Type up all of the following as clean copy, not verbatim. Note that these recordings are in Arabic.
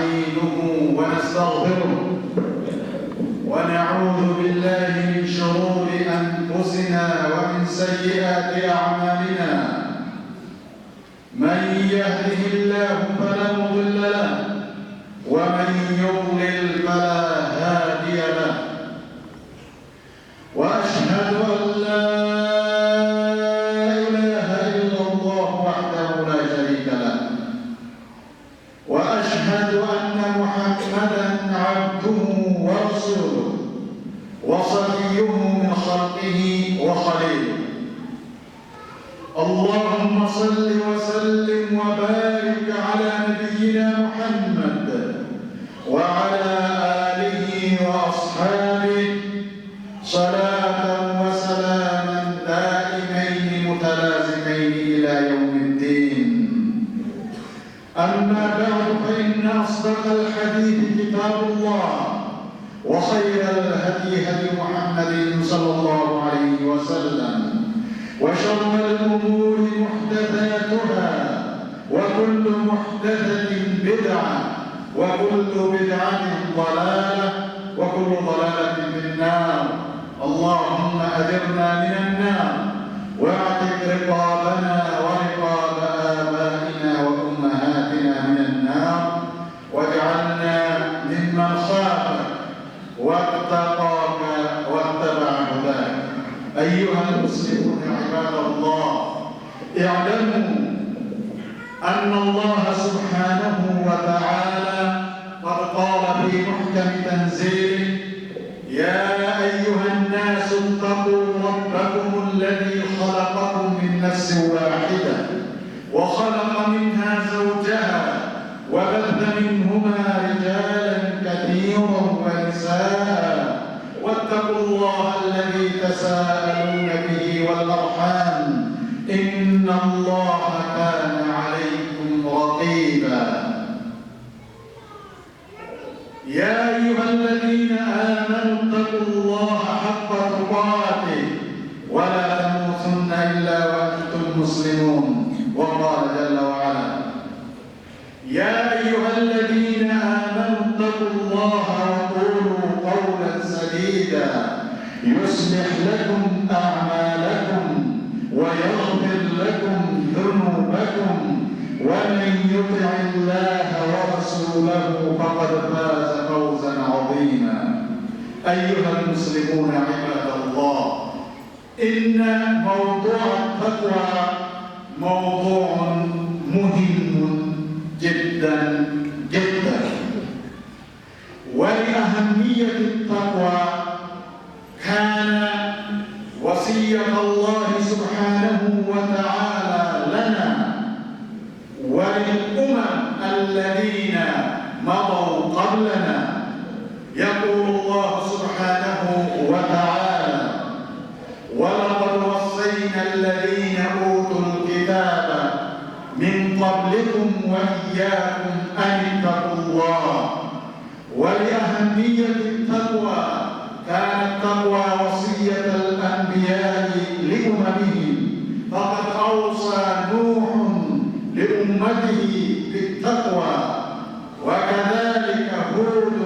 ونستعينه ونستغفره ونعوذ بالله من شرور أنفسنا ومن سيئات أعمالنا. من يهده الله فلا مضل له ومن يضلل فلا هادي له. وأشهد أن لا إله إلا الله وحده لا شريك له، وأشهد أن محمدًا عبده ورسوله وصفيه من خلقه وخليله. اللهم صل وسلم وبارك على نبينا محمد وعلى آله وأصحابه صلاة وسلاما دائمين متلازمين إلى يوم الدين. أما بعد، فإن أصدق الحديث كتاب الله، وخير الهدي هدي محمد صلى الله عليه وسلم، وشر الأمور محدثاتها، وكل محدثة بدعة، وكل بدعة ضلالة، وكل ضلالة في النار. اللهم أجرنا من النار واعتق رقابنا ورقاب آبائنا وأمهاتنا من النار، واجعلنا ممن خافك واتقاك واتبع هداك. أيها المسلمون عباد الله، اعلموا أن الله سبحانه وتعالى قد قال في محكم تنزيله: يا أيها الناس اتقوا ربكم الذي خلقكم من نفس واحدة وخلق منها زوجها وبث منهما رجالا كثيرا ونساء، واتقوا الله الذي تساءلون به والأرحام، إن الله كان عليكم رقيبا. يا أيها الذين آمنوا اتقوا الله حق تقاته ولا تموتن إلا وأنتم مسلمون. وقال جل وعلا: يا أيها الذين آمنوا اتقوا الله وقولوا قولا سديدا يصلح لكم أعمالكم ويغفر لكم ذنوبكم، ومن يطع الله ورسوله فقد فاز فوزا عظيما. أيها المسلمون عباد الله، إن موضوع التقوى موضوع مهم جدا جدا، ولأهمية التقوى كان وصية الله سبحانه وتعالى لنا وللأمم الذين مضوا قبلنا. يقول الله سبحانه وتعالى: ولقد وصينا الذين أوتوا الكتاب من قبلكم وإياكم أن اتقوا الله. ولأهمية التقوى كانت التقوى وصية الأنبياء لأممهم، فقد أوصى نوح لأمته بالتقوى، وكذلك هود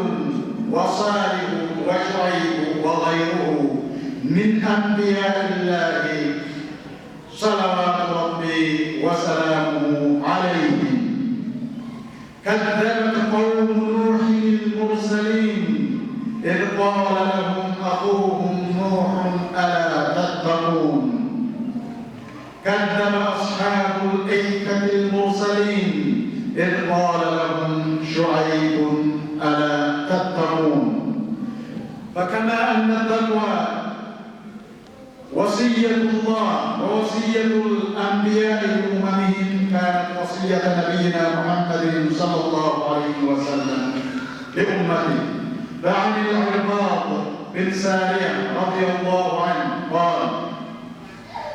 وصالح وشعيب وغيره من أنبياء الله صلوات ربي وسلامه عليهم. كذبت قوم نوح المرسلين إذ قال لهم أخوهم نوح ألا تتقون. كذب أصحاب الأيكة المرسلين إذ قال لهم شعيب ألا تتقون. فكما أن التقوى وصية الله ووصية الأنبياء لأممهم، كانت وصية نبينا محمد صلى الله عليه وسلم لأمته. فعن العرباض بن سارية رضي الله عنه قال: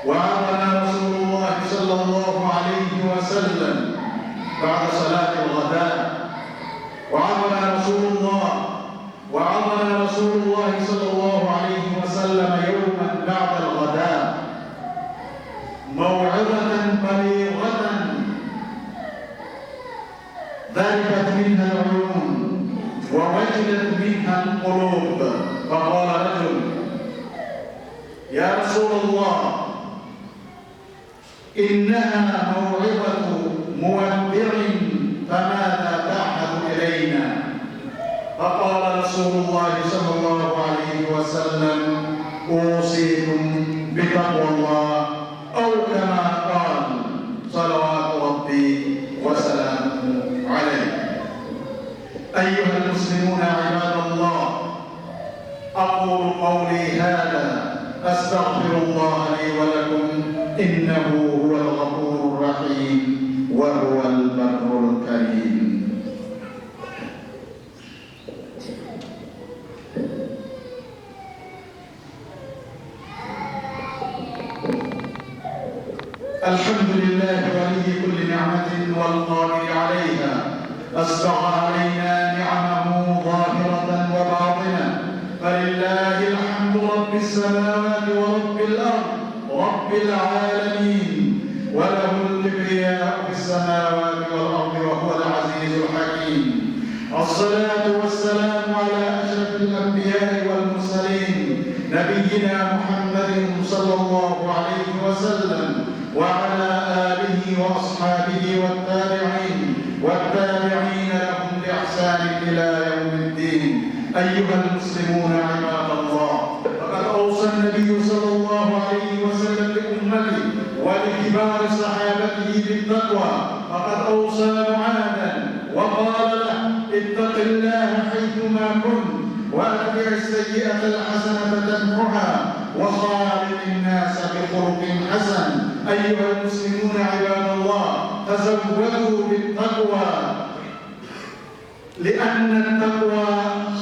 وعظنا رسول الله صلى الله عليه وسلم بعد صلاة الغداء. وعظنا رسول الله صلى الله عليه وسلم يوما بعد الغداء موعظة بليغة ذرفت منها العيون ووجلت منها القلوب. فقال رجل: يا رسول الله، إنها موعظة مودع، فماذا تعهد إلينا؟ فقال رسول الله صلى الله عليه وسلم: أوصيكم بتقوى الله، أو كما قال صلوات ربي وسلامه عليه. أيها المسلمون عباد الله، أقول قولي هذا، أستغفر الله لي ولكم، إنه هو الغفور الرحيم وهو البر الكريم. الحمد لله ولي كل نعمة والقادر عليها، أسبغ علينا نعمه ظاهرة وباطنة، فلله الحمد رب السماوات ورب الأرض رب العالمين، وله الكبرياء في السماوات والأرض وهو العزيز الحكيم. الصلاة والسلام على أشرف الأنبياء والمرسلين، نبينا محمد صلى الله عليه وسلم، وعلى آله وأصحابه والتابعين لهم بإحسان إلى يوم الدين. أيها المسلمون عباد الله، فقد أوصى النبي صلى الله عليه وسلم لأمته ولكبار صحابته بالتقوى، فقد أوصى معاذا وقال له: اتق الله حيثما كنت، وأتبع السيئة الحسنة تمحها، وخالق الناس بخلق حسن. أيها المسلمون عباد الله، تزودوا بالتقوى، لأن التقوى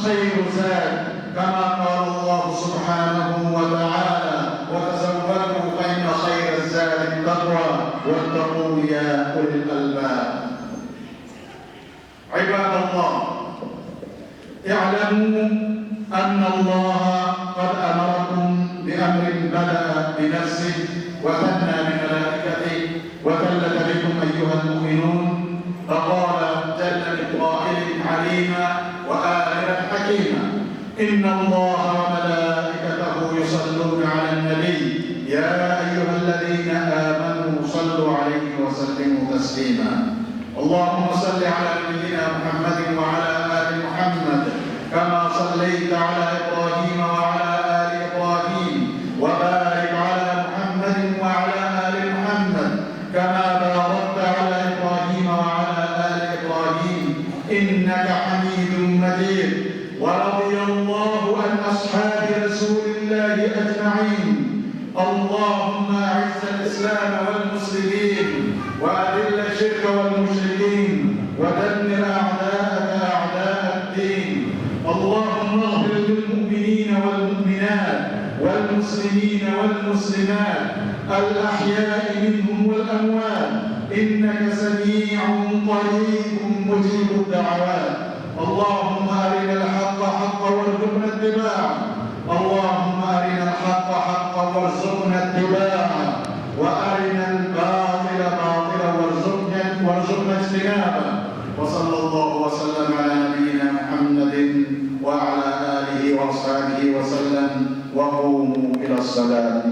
خير زاد، كما قال الله سبحانه وتعالى: وتزودوا فإن خير الزاد التقوى واتقون يا أولي الألباب. عباد الله، اعلموا أن الله قد أمركم بأمر بدأ بنفسه وثنى بملائكته وثلث بكم أيها المؤمنون، فقال جل من قائل عليما وآمرا حكيما: إن الله وملائكته يصلون على النبي، يا أيها الذين آمنوا صلوا عليه وسلموا تسليما. اللهم صل على نبينا محمد وعلى آل محمد، كما صليت على إبراهيم وعلى آل إبراهيم، وبارك على محمد وعلى آل محمد، كما باركت على إبراهيم وعلى آل إبراهيم، إنك حميد مجيد. ورضي الله عن أصحاب رسول الله أجمعين. اللهم أعز الإسلام والمسلمين، وأذل الشرك والمشركين، ودمر أعداءك أعداء الدين. اللهم اغفر للمؤمنين والمؤمنات والمسلمين والمسلمات الأحياء منهم والأموات، إنك سميع قريب مجيب الدعوات. اللهم أرنا الحق حقا وارزقنا اتباعه، اللهم أرنا الحق حقا وارزقنا اتباعه، وأرنا الباطل باطلا وارزقنا اجتنابه. وصلى الله وسلم على نبينا محمد وعلى آله وأصحابه وسلم، وقوموا إلى الصلاة.